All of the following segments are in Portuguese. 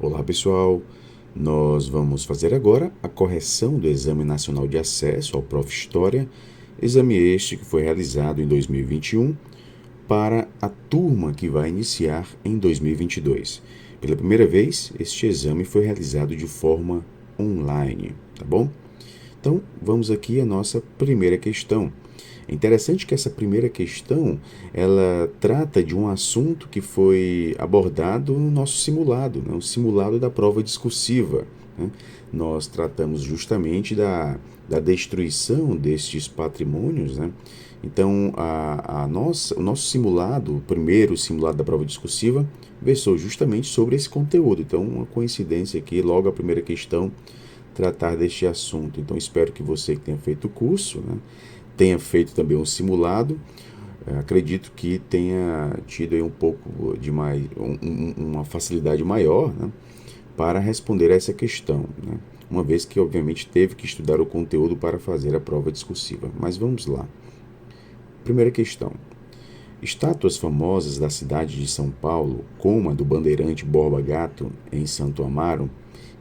Olá pessoal, nós vamos fazer agora a correção do Exame Nacional de Acesso ao Prof. História, exame este que foi realizado em 2021 para a turma que vai iniciar em 2022. Pela primeira vez, este exame foi realizado de forma online, tá bom? Então, vamos aqui à nossa primeira questão. É interessante que essa primeira questão, ela trata de um assunto que foi abordado no nosso simulado, né? O simulado da prova discursiva, né? Nós tratamos justamente da destruição destes patrimônios, né? Então, o nosso simulado, o primeiro simulado da prova discursiva, versou justamente sobre esse conteúdo. Então, uma coincidência aqui, logo a primeira questão, tratar deste assunto. Então, espero que você que tenha feito o curso, né, tenha feito também um simulado. Acredito que tenha tido aí um pouco de uma facilidade maior, né, para responder a essa questão, né, uma vez que, obviamente, teve que estudar o conteúdo para fazer a prova discursiva. Mas vamos lá. Primeira questão. Estátuas famosas da cidade de São Paulo, como a do Bandeirante Borba Gato, em Santo Amaro,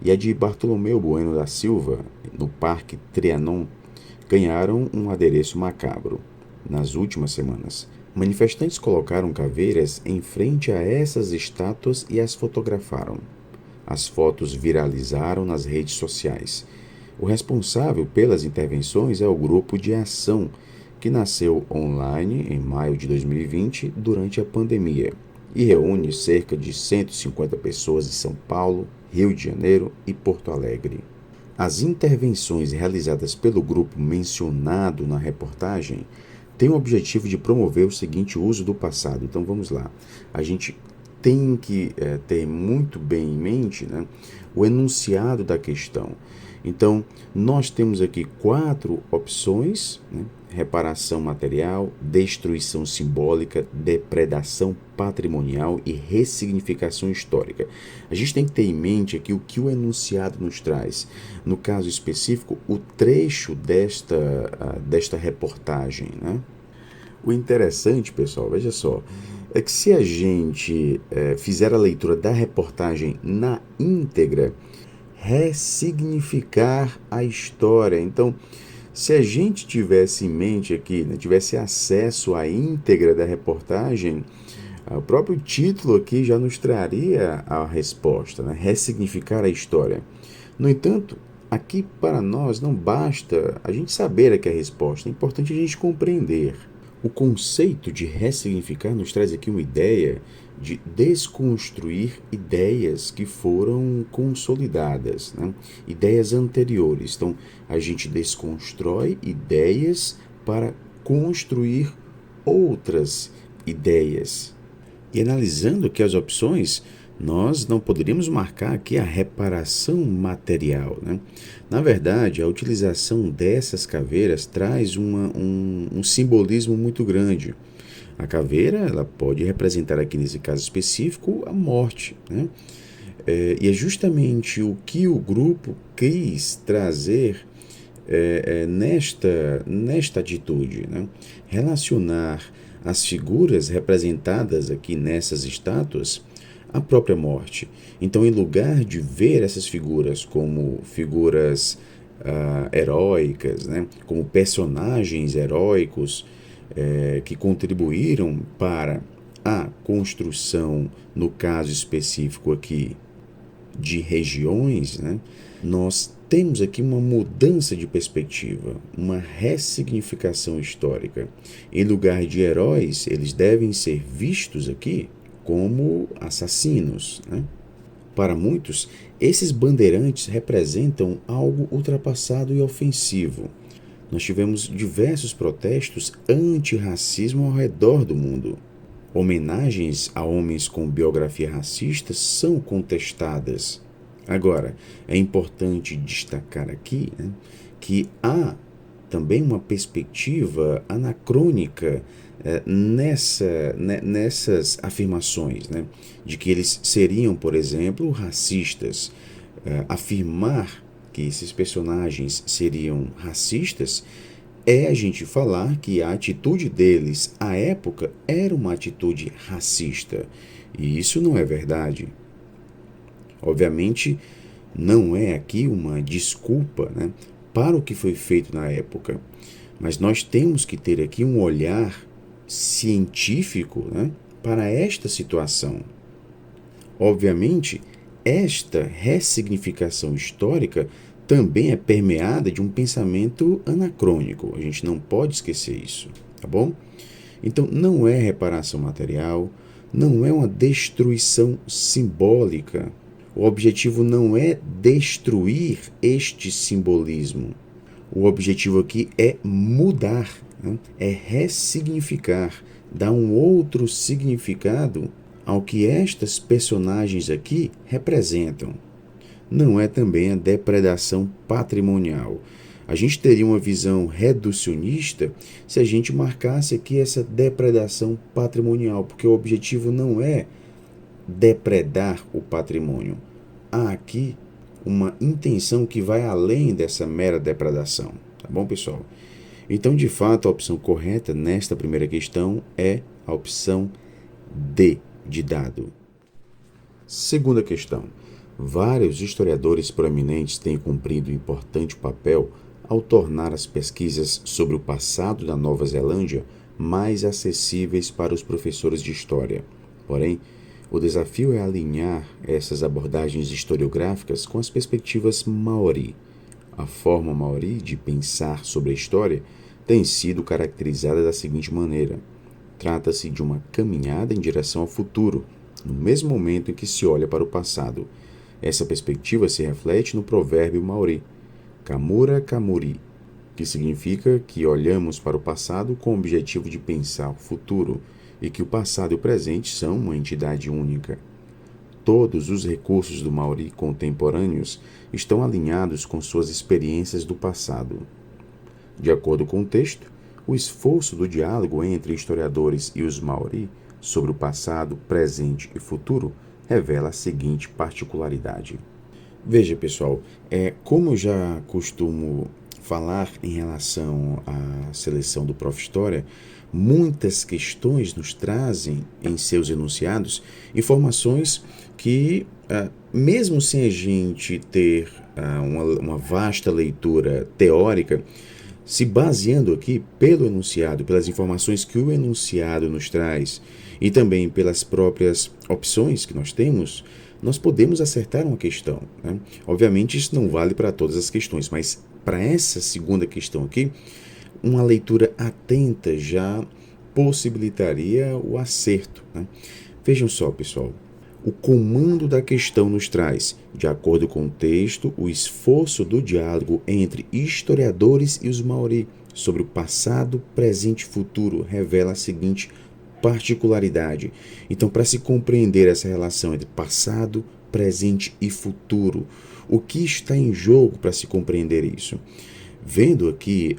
e a de Bartolomeu Bueno da Silva, no Parque Trianon, ganharam um adereço macabro. Nas últimas semanas, manifestantes colocaram caveiras em frente a essas estátuas e as fotografaram. As fotos viralizaram nas redes sociais. O responsável pelas intervenções é o Grupo de Ação, que nasceu online em maio de 2020 durante a pandemia e reúne cerca de 150 pessoas em São Paulo, Rio de Janeiro e Porto Alegre. As intervenções realizadas pelo grupo mencionado na reportagem têm o objetivo de promover o seguinte uso do passado. Então vamos lá. A gente tem que ter muito bem em mente, né, o enunciado da questão. Então, nós temos aqui 4 opções, né? Reparação material, destruição simbólica, depredação patrimonial e ressignificação histórica. A gente tem que ter em mente aqui o que o enunciado nos traz. No caso específico, o trecho desta reportagem, né? O interessante, pessoal, veja só, é que se a gente fizer a leitura da reportagem na íntegra, ressignificar a história. Então, se a gente tivesse em mente aqui, né, tivesse acesso à íntegra da reportagem, o próprio título aqui já nos traria a resposta, né? Ressignificar a história. No entanto, aqui para nós não basta a gente saber aqui a resposta, é importante a gente compreender. O conceito de ressignificar nos traz aqui uma ideia de desconstruir ideias que foram consolidadas, né? Ideias anteriores. Então, a gente desconstrói ideias para construir outras ideias. E analisando aqui as opções, nós não poderíamos marcar aqui a reparação material, né? Na verdade, a utilização dessas caveiras traz um simbolismo muito grande. A caveira, ela pode representar aqui nesse caso específico a morte, né? E é justamente o que o grupo quis trazer nesta atitude, né? Relacionar as figuras representadas aqui nessas estátuas à própria morte. Então, em lugar de ver essas figuras como figuras heróicas, né? Como personagens heróicos, que contribuíram para a construção, no caso específico aqui, de regiões, né, nós temos aqui uma mudança de perspectiva, uma ressignificação histórica. Em lugar de heróis, eles devem ser vistos aqui como assassinos, né? Para muitos, esses bandeirantes representam algo ultrapassado e ofensivo. Nós tivemos diversos protestos anti-racismo ao redor do mundo. Homenagens a homens com biografia racista são contestadas. Agora, é importante destacar aqui, né, que há também uma perspectiva anacrônica nessas afirmações, né, de que eles seriam, por exemplo, racistas. Afirmar que esses personagens seriam racistas é a gente falar que a atitude deles à época era uma atitude racista. E isso não é verdade. Obviamente, não é aqui uma desculpa, né, para o que foi feito na época, mas nós temos que ter aqui um olhar científico, né, para esta situação. Obviamente, esta ressignificação histórica também é permeada de um pensamento anacrônico. A gente não pode esquecer isso, tá bom? Então, não é reparação material, não é uma destruição simbólica. O objetivo não é destruir este simbolismo. O objetivo aqui é mudar, né? É ressignificar, dar um outro significado ao que estas personagens aqui representam. Não é também a depredação patrimonial. A gente teria uma visão reducionista se a gente marcasse aqui essa depredação patrimonial, porque o objetivo não é depredar o patrimônio. Há aqui uma intenção que vai além dessa mera depredação. Tá bom, pessoal? Então, de fato, a opção correta nesta primeira questão é a opção D, de dado. Segunda questão. Vários historiadores proeminentes têm cumprido um importante papel ao tornar as pesquisas sobre o passado da Nova Zelândia mais acessíveis para os professores de história. Porém, o desafio é alinhar essas abordagens historiográficas com as perspectivas maori. A forma maori de pensar sobre a história tem sido caracterizada da seguinte maneira: trata-se de uma caminhada em direção ao futuro, no mesmo momento em que se olha para o passado. Essa perspectiva se reflete no provérbio maori, Kamura Kamuri, que significa que olhamos para o passado com o objetivo de pensar o futuro e que o passado e o presente são uma entidade única. Todos os recursos do maori contemporâneos estão alinhados com suas experiências do passado. De acordo com o texto, o esforço do diálogo entre historiadores e os maori sobre o passado, presente e futuro revela a seguinte particularidade. Veja, pessoal, como eu já costumo falar em relação à seleção do Prof. História, muitas questões nos trazem em seus enunciados informações que, mesmo sem a gente ter uma vasta leitura teórica, se baseando aqui pelo enunciado, pelas informações que o enunciado nos traz e também pelas próprias opções que nós temos, nós podemos acertar uma questão, né? Obviamente isso não vale para todas as questões, mas para essa segunda questão aqui, uma leitura atenta já possibilitaria o acerto, né? Vejam só, pessoal. O comando da questão nos traz, de acordo com o texto, o esforço do diálogo entre historiadores e os maori sobre o passado, presente e futuro revela a seguinte particularidade. Então, para se compreender essa relação entre passado, presente e futuro, o que está em jogo para se compreender isso? Vendo aqui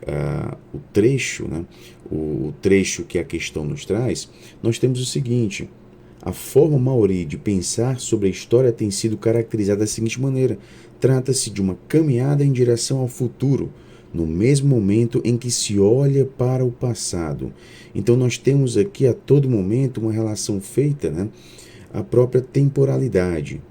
o trecho, né, o trecho que a questão nos traz, nós temos o seguinte: a forma maori de pensar sobre a história tem sido caracterizada da seguinte maneira: trata-se de uma caminhada em direção ao futuro, no mesmo momento em que se olha para o passado. Então nós temos aqui a todo momento uma relação feita, né, à própria temporalidade.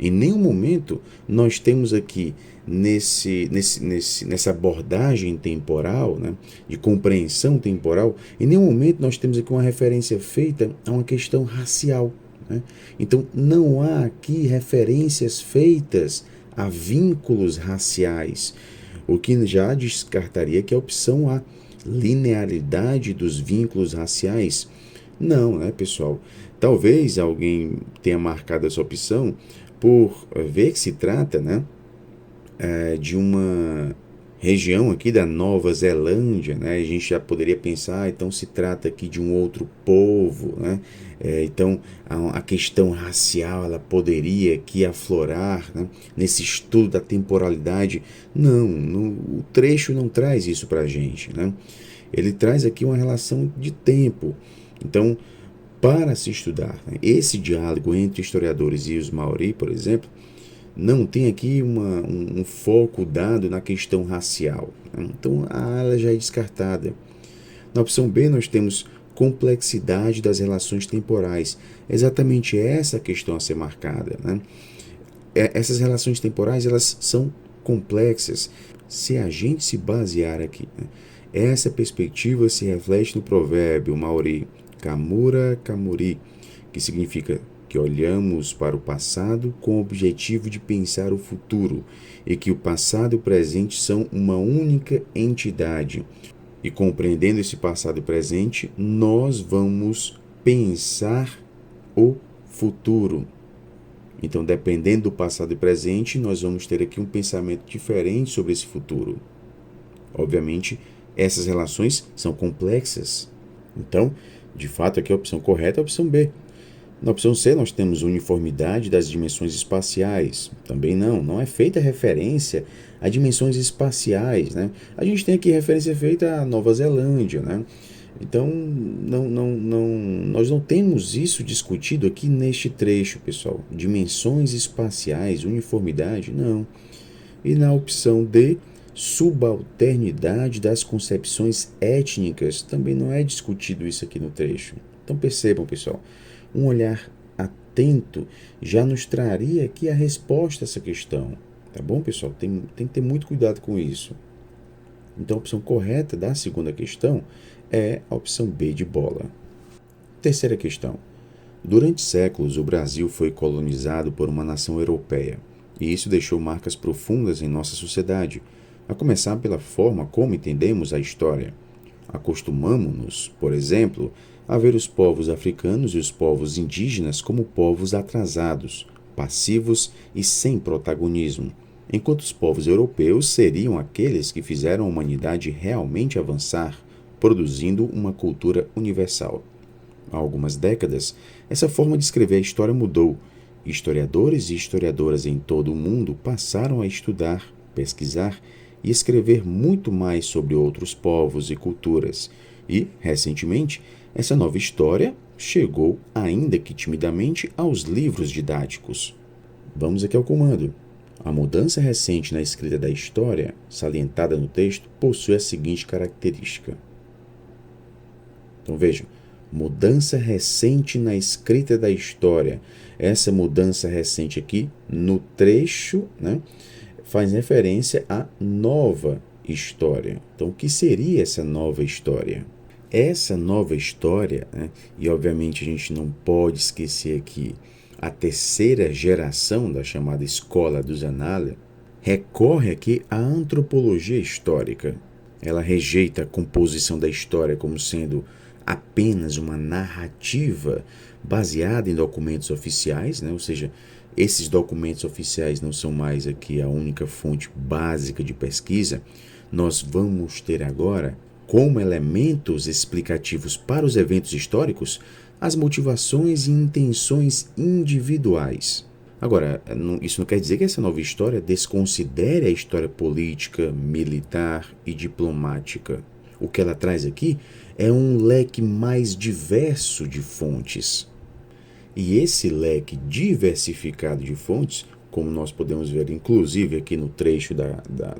Em nenhum momento nós temos aqui nessa abordagem temporal, né, de compreensão temporal, em nenhum momento nós temos aqui uma referência feita a uma questão racial, né? Então não há aqui referências feitas a vínculos raciais, o que já descartaria que a opção A, linearidade dos vínculos raciais. Não, né, pessoal? Talvez alguém tenha marcado essa opção por ver que se trata, né, de uma região aqui da Nova Zelândia, né? A gente já poderia pensar, então se trata aqui de um outro povo, né? Então a questão racial ela poderia aqui aflorar, né, nesse estudo da temporalidade. Não, o trecho não traz isso para a gente, né? Ele traz aqui uma relação de tempo. Então, para se estudar, né, esse diálogo entre historiadores e os maori, por exemplo, não tem aqui um foco dado na questão racial, né? Então a ala já é descartada. Na opção B nós temos complexidade das relações temporais. É exatamente essa a questão a ser marcada, né? essas relações temporais, elas são complexas. Se a gente se basear aqui, né, essa perspectiva se reflete no provérbio maori Kamura Kamuri, que significa que olhamos para o passado com o objetivo de pensar o futuro e que o passado e o presente são uma única entidade. E compreendendo esse passado e presente, nós vamos pensar o futuro. Então, dependendo do passado e presente, nós vamos ter aqui um pensamento diferente sobre esse futuro. Obviamente, essas relações são complexas. Então, de fato, aqui a opção correta é a opção B. Na opção C, nós temos uniformidade das dimensões espaciais. Também não é feita referência a dimensões espaciais, né? A gente tem aqui referência feita à Nova Zelândia, né? Então, nós não temos isso discutido aqui neste trecho, pessoal. Dimensões espaciais, uniformidade, não. E na opção D, subalternidade das concepções étnicas, também não é discutido isso aqui no trecho. Então percebam, pessoal, um olhar atento já nos traria aqui a resposta a essa questão. Tá bom, pessoal? Tem que ter muito cuidado com isso. Então a opção correta da segunda questão é a opção B de bola. Terceira questão. Durante séculos, o Brasil foi colonizado por uma nação europeia, e isso deixou marcas profundas em nossa sociedade, a começar pela forma como entendemos a história. Acostumamo-nos, por exemplo, a ver os povos africanos e os povos indígenas como povos atrasados, passivos e sem protagonismo, enquanto os povos europeus seriam aqueles que fizeram a humanidade realmente avançar, produzindo uma cultura universal. Há algumas décadas, essa forma de escrever a história mudou. Historiadores e historiadoras em todo o mundo passaram a estudar, pesquisar e escrever muito mais sobre outros povos e culturas. E, recentemente, essa nova história chegou, ainda que timidamente, aos livros didáticos. Vamos aqui ao comando. A mudança recente na escrita da história, salientada no texto, possui a seguinte característica. Então vejam, mudança recente na escrita da história. Essa mudança recente aqui, no trecho, né, faz referência à nova história. Então, o que seria essa nova história? Essa nova história, né, e obviamente a gente não pode esquecer aqui a terceira geração da chamada Escola dos Annales, recorre aqui à antropologia histórica. Ela rejeita a composição da história como sendo apenas uma narrativa baseada em documentos oficiais, né? Ou seja, esses documentos oficiais não são mais aqui a única fonte básica de pesquisa. Nós vamos ter agora, como elementos explicativos para os eventos históricos, as motivações e intenções individuais. Agora, isso não quer dizer que essa nova história desconsidere a história política, militar e diplomática. O que ela traz aqui é um leque mais diverso de fontes. E esse leque diversificado de fontes, como nós podemos ver inclusive aqui no trecho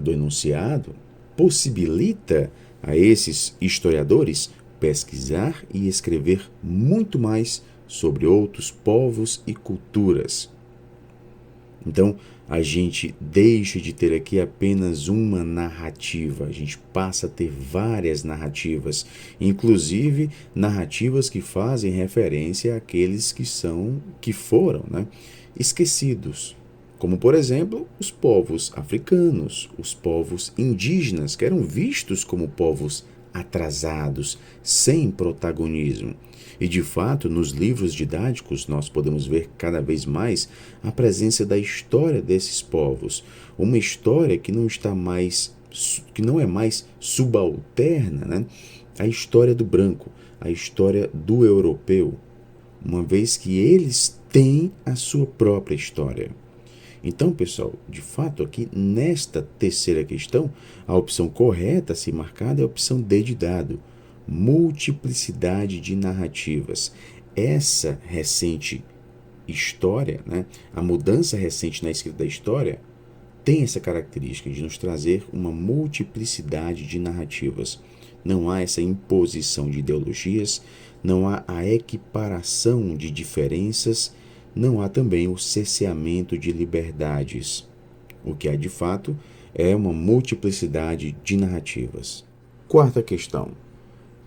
do enunciado, possibilita a esses historiadores pesquisar e escrever muito mais sobre outros povos e culturas. Então, a gente deixa de ter aqui apenas uma narrativa, a gente passa a ter várias narrativas, inclusive narrativas que fazem referência àqueles que foram, né, esquecidos. Como, por exemplo, os povos africanos, os povos indígenas, que eram vistos como povos atrasados, sem protagonismo. E, de fato, nos livros didáticos nós podemos ver cada vez mais a presença da história desses povos. Uma história que não é mais subalterna, né, à história do branco, à história do europeu, uma vez que eles têm a sua própria história. Então, pessoal, de fato, aqui nesta terceira questão, a opção correta a ser marcada é a opção D de dado. Multiplicidade de narrativas. Essa recente história, né, a mudança recente na escrita da história, tem essa característica de nos trazer uma multiplicidade de narrativas. Não há essa imposição de ideologias, não há a equiparação de diferenças, não há também o cerceamento de liberdades. O que há de fato é uma multiplicidade de narrativas. Quarta questão.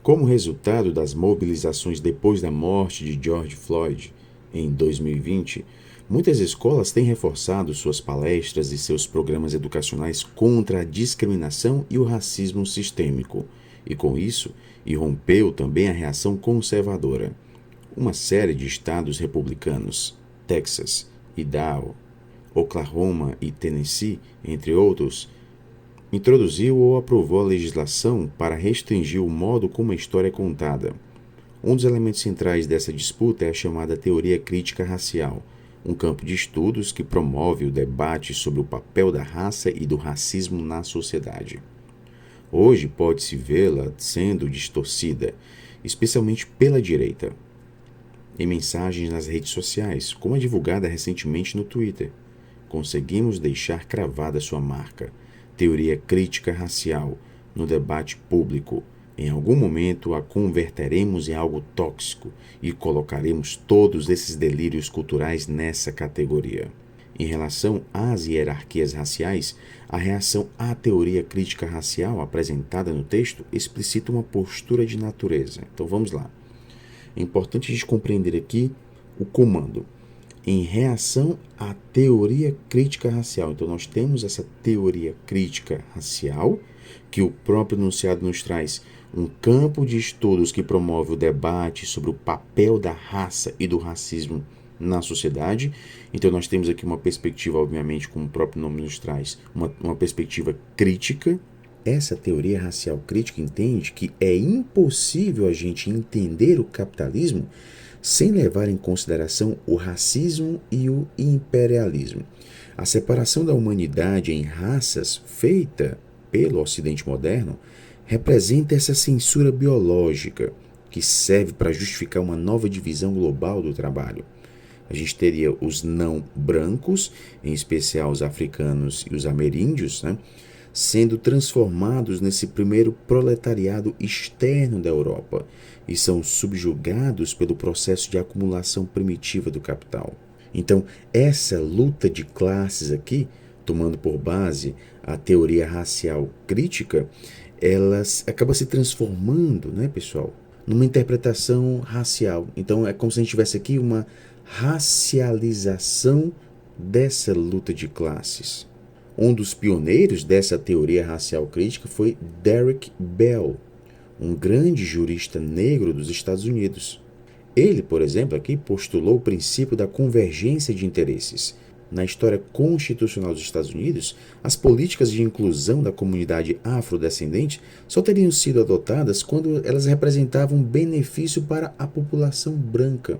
Como resultado das mobilizações depois da morte de George Floyd, em 2020, muitas escolas têm reforçado suas palestras e seus programas educacionais contra a discriminação e o racismo sistêmico, e com isso, irrompeu também a reação conservadora. Uma série de estados republicanos, Texas, Idaho, Oklahoma e Tennessee, entre outros, introduziu ou aprovou a legislação para restringir o modo como a história é contada. Um dos elementos centrais dessa disputa é a chamada teoria crítica racial, um campo de estudos que promove o debate sobre o papel da raça e do racismo na sociedade. Hoje pode-se vê-la sendo distorcida, especialmente pela direita, em mensagens nas redes sociais, como a divulgada recentemente no Twitter. Conseguimos deixar cravada sua marca, teoria crítica racial, no debate público. Em algum momento a converteremos em algo tóxico e colocaremos todos esses delírios culturais nessa categoria. Em relação às hierarquias raciais, a reação à teoria crítica racial apresentada no texto explicita uma postura de natureza. Então vamos lá. É importante a gente compreender aqui o comando. Em reação à teoria crítica racial. Então, nós temos essa teoria crítica racial, que o próprio enunciado nos traz um campo de estudos que promove o debate sobre o papel da raça e do racismo na sociedade. Então, nós temos aqui uma perspectiva, obviamente, como o próprio nome nos traz, uma perspectiva crítica. Essa teoria racial crítica entende que é impossível a gente entender o capitalismo sem levar em consideração o racismo e o imperialismo. A separação da humanidade em raças feita pelo Ocidente moderno representa essa censura biológica que serve para justificar uma nova divisão global do trabalho. A gente teria os não brancos, em especial os africanos e os ameríndios, sendo transformados nesse primeiro proletariado externo da Europa e são subjugados pelo processo de acumulação primitiva do capital. Então, essa luta de classes aqui, tomando por base a teoria racial crítica, ela acaba se transformando, pessoal, numa interpretação racial. Então, é como se a gente tivesse aqui uma racialização dessa luta de classes. Um dos pioneiros dessa teoria racial crítica foi Derek Bell, um grande jurista negro dos Estados Unidos. Ele, por exemplo, aqui postulou o princípio da convergência de interesses. Na história constitucional dos Estados Unidos, as políticas de inclusão da comunidade afrodescendente só teriam sido adotadas quando elas representavam benefício para a população branca.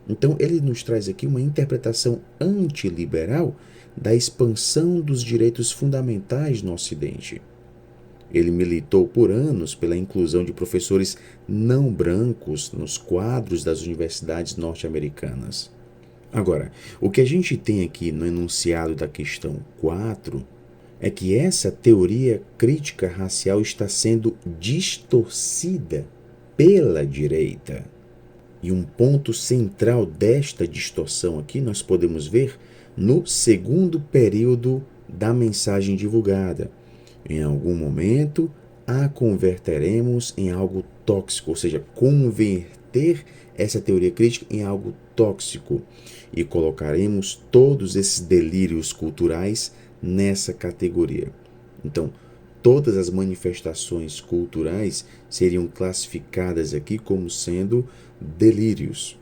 Então, ele nos traz aqui uma interpretação antiliberal da expansão dos direitos fundamentais no Ocidente. Ele militou por anos pela inclusão de professores não brancos nos quadros das universidades norte-americanas. Agora, o que a gente tem aqui no enunciado da questão 4 é que essa teoria crítica racial está sendo distorcida pela direita. E um ponto central desta distorção aqui nós podemos ver no segundo período da mensagem divulgada. Em algum momento, a converteremos em algo tóxico, ou seja, converter essa teoria crítica em algo tóxico e colocaremos todos esses delírios culturais nessa categoria. Então, todas as manifestações culturais seriam classificadas aqui como sendo delírios.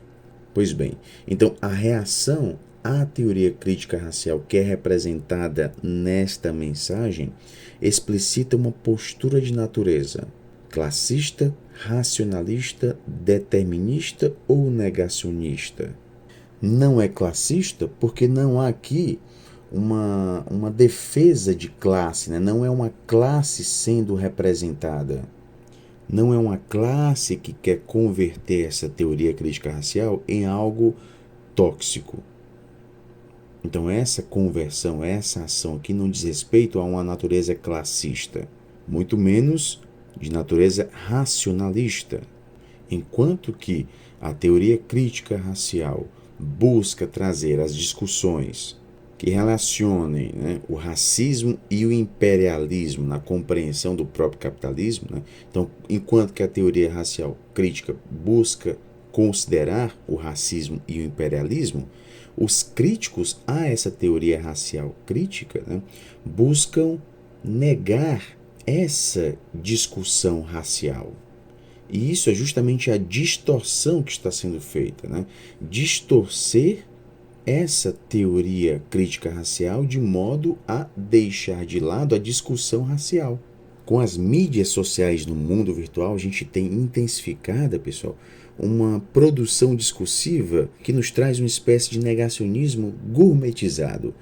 Pois bem, então a reação à teoria crítica racial que é representada nesta mensagem explicita uma postura de natureza classista, racionalista, determinista ou negacionista. Não é classista porque não há aqui uma defesa de classe, não é uma classe sendo representada. Não é uma classe que quer converter essa teoria crítica racial em algo tóxico. Então essa conversão, essa ação aqui não diz respeito a uma natureza classista, muito menos de natureza racionalista. Enquanto que a teoria crítica racial busca trazer as discussões que relacionem, né, o racismo e o imperialismo na compreensão do próprio capitalismo, né? Então, enquanto que a teoria racial crítica busca considerar o racismo e o imperialismo, os críticos a essa teoria racial crítica, né, buscam negar essa discussão racial. E isso é justamente a distorção que está sendo feita, né? Distorcer essa teoria crítica racial de modo a deixar de lado a discussão racial. Com as mídias sociais no mundo virtual, a gente tem intensificada, pessoal, uma produção discursiva que nos traz uma espécie de negacionismo gourmetizado,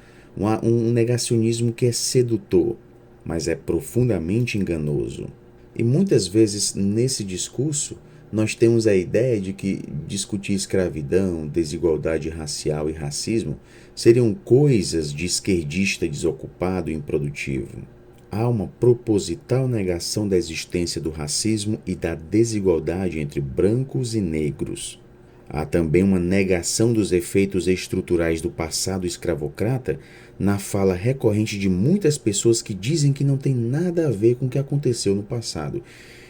um negacionismo que é sedutor, mas é profundamente enganoso. E muitas vezes nesse discurso nós temos a ideia de que discutir escravidão, desigualdade racial e racismo seriam coisas de esquerdista desocupado e improdutivo. Há uma proposital negação da existência do racismo e da desigualdade entre brancos e negros. Há também uma negação dos efeitos estruturais do passado escravocrata na fala recorrente de muitas pessoas que dizem que não tem nada a ver com o que aconteceu no passado.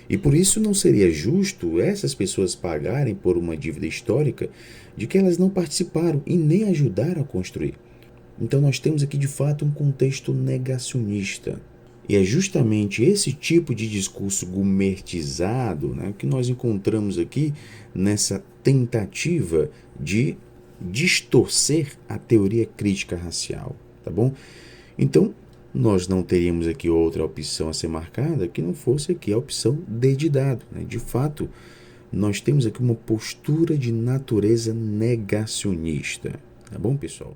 E por isso não seria justo essas pessoas pagarem por uma dívida histórica de que elas não participaram e nem ajudaram a construir. Então nós temos aqui de fato um contexto negacionista. E é justamente esse tipo de discurso gourmetizado, né, que nós encontramos aqui nessa tentativa de distorcer a teoria crítica racial, tá bom? Então, nós não teríamos aqui outra opção a ser marcada que não fosse aqui a opção D de dado, né? De fato, nós temos aqui uma postura de natureza negacionista, tá bom, pessoal?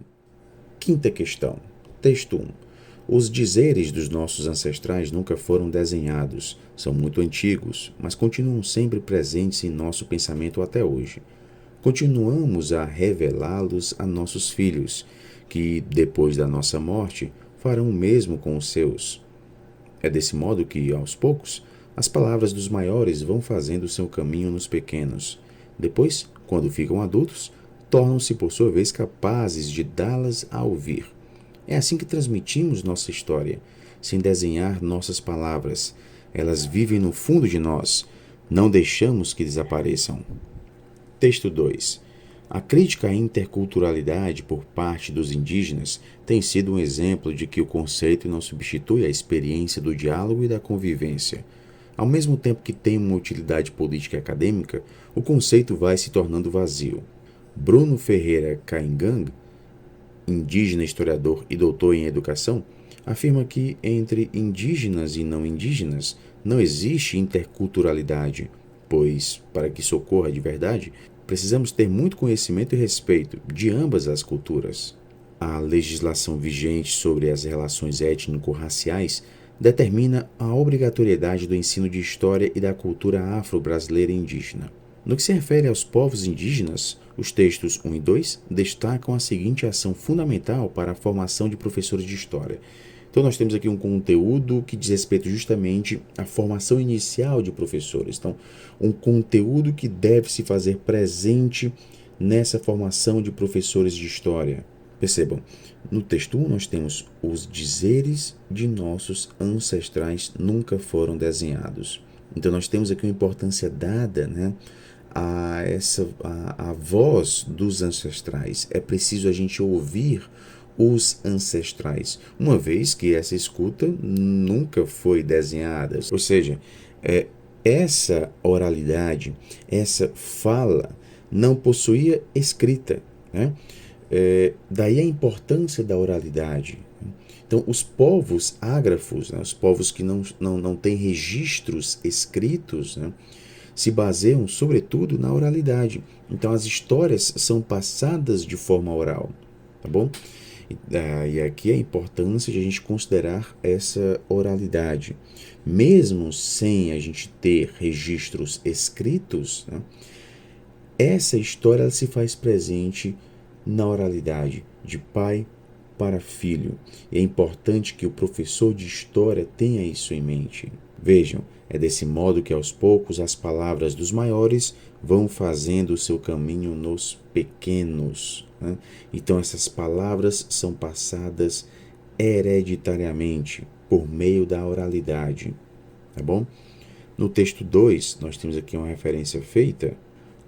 Quinta questão, texto 1. Os dizeres dos nossos ancestrais nunca foram desenhados, são muito antigos, mas continuam sempre presentes em nosso pensamento até hoje. Continuamos a revelá-los a nossos filhos, que, depois da nossa morte, farão o mesmo com os seus. É desse modo que, aos poucos, as palavras dos maiores vão fazendo seu caminho nos pequenos. Depois, quando ficam adultos, tornam-se por sua vez capazes de dá-las a ouvir. É assim que transmitimos nossa história, sem desenhar nossas palavras. Elas vivem no fundo de nós. Não deixamos que desapareçam. Texto 2. A crítica à interculturalidade por parte dos indígenas tem sido um exemplo de que o conceito não substitui a experiência do diálogo e da convivência. Ao mesmo tempo que tem uma utilidade política e acadêmica, o conceito vai se tornando vazio. Bruno Ferreira Caingang, indígena, historiador e doutor em educação, afirma que entre indígenas e não indígenas não existe interculturalidade, pois, para que isso ocorra de verdade, precisamos ter muito conhecimento e respeito de ambas as culturas. A legislação vigente sobre as relações étnico-raciais determina a obrigatoriedade do ensino de história e da cultura afro-brasileira e indígena. No que se refere aos povos indígenas, os textos 1 e 2 destacam a seguinte ação fundamental para a formação de professores de história. Então, nós temos aqui um conteúdo que diz respeito justamente à formação inicial de professores. Então, um conteúdo que deve se fazer presente nessa formação de professores de história. Percebam, no texto 1 nós temos os dizeres de nossos ancestrais nunca foram desenhados. Então, nós temos aqui uma importância dada, né, a voz dos ancestrais. É preciso a gente ouvir os ancestrais, uma vez que essa escuta nunca foi desenhada. Ou seja, essa oralidade, essa fala não possuía escrita, né? Daí a importância da oralidade. Então, os povos ágrafos, né, os povos que não têm registros escritos, né, se baseiam, sobretudo, na oralidade. Então, as histórias são passadas de forma oral, tá bom? E aqui a importância de a gente considerar essa oralidade. Mesmo sem a gente ter registros escritos, né, essa história ela se faz presente na oralidade, de pai para filho. E é importante que o professor de história tenha isso em mente. Vejam, é desse modo que aos poucos as palavras dos maiores vão fazendo o seu caminho nos pequenos, né? Então essas palavras são passadas hereditariamente por meio da oralidade, tá bom? No texto 2, nós temos aqui uma referência feita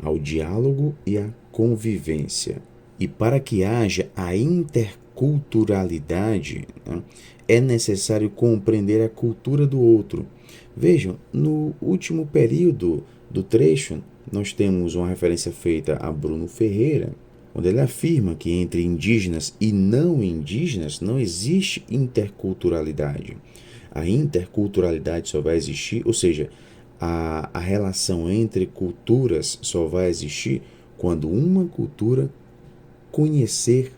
ao diálogo e à convivência. E para que haja a interculturalidade, né, é necessário compreender a cultura do outro. Vejam, no último período do trecho, nós temos uma referência feita a Bruno Ferreira, onde ele afirma que entre indígenas e não indígenas não existe interculturalidade. A interculturalidade só vai existir, ou seja, a relação entre culturas só vai existir quando uma cultura conhecer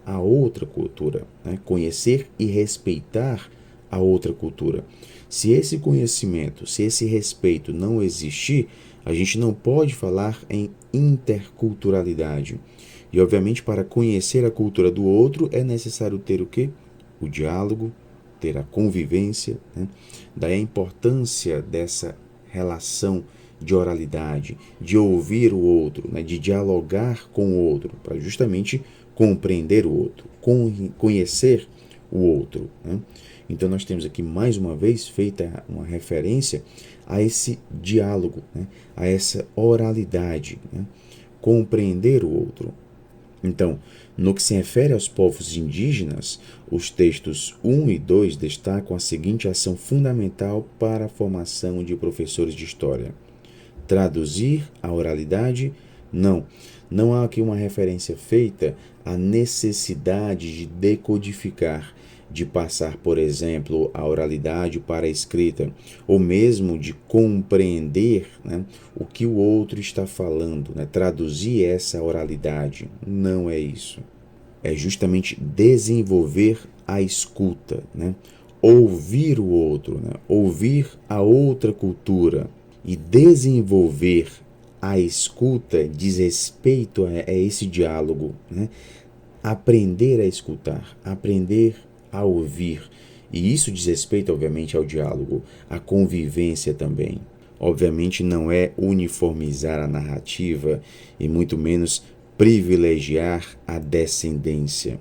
a outra cultura, né? Conhecer e respeitar a outra cultura. Se esse conhecimento, se esse respeito não existir, a gente não pode falar em interculturalidade. E, obviamente, para conhecer a cultura do outro é necessário ter o quê? O diálogo, ter a convivência, né? Daí a importância dessa relação de oralidade, de ouvir o outro, né? De dialogar com o outro, para justamente compreender o outro, conhecer o outro, né? Então nós temos aqui mais uma vez feita uma referência a esse diálogo, né? A essa oralidade, né? Compreender o outro. Então, no que se refere aos povos indígenas, os textos 1 e 2 destacam a seguinte ação fundamental para a formação de professores de história: traduzir a oralidade. Não há aqui uma referência feita à necessidade de decodificar, de passar, por exemplo, a oralidade para a escrita, ou mesmo de compreender, né, o que o outro está falando, né, traduzir essa oralidade. Não é isso. É justamente desenvolver a escuta, né, ouvir o outro, né, ouvir a outra cultura e desenvolver a escuta diz respeito a esse diálogo, né? Aprender a escutar, aprender a ouvir. E isso diz respeito, obviamente, ao diálogo, à convivência também. Obviamente não é uniformizar a narrativa e muito menos privilegiar a descendência.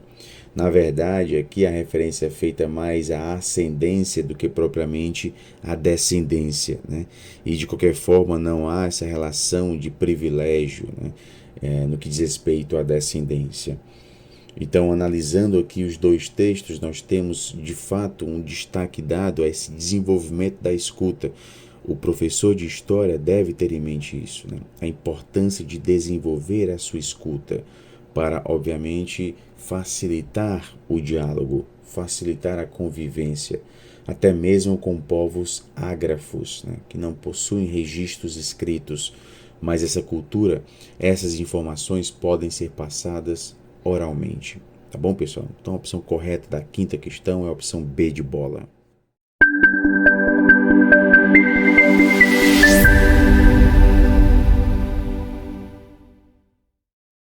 Na verdade, aqui a referência é feita mais à ascendência do que propriamente à descendência, né? E de qualquer forma não há essa relação de privilégio, né? No que diz respeito à descendência. Então, analisando aqui os dois textos, nós temos de fato um destaque dado a esse desenvolvimento da escuta. O professor de história deve ter em mente isso, né? A importância de desenvolver a sua escuta para, obviamente, facilitar o diálogo, facilitar a convivência, até mesmo com povos ágrafos, né? Que não possuem registros escritos, mas essa cultura, essas informações podem ser passadas oralmente. Tá bom, pessoal? Então a opção correta da quinta questão é a opção B de bola.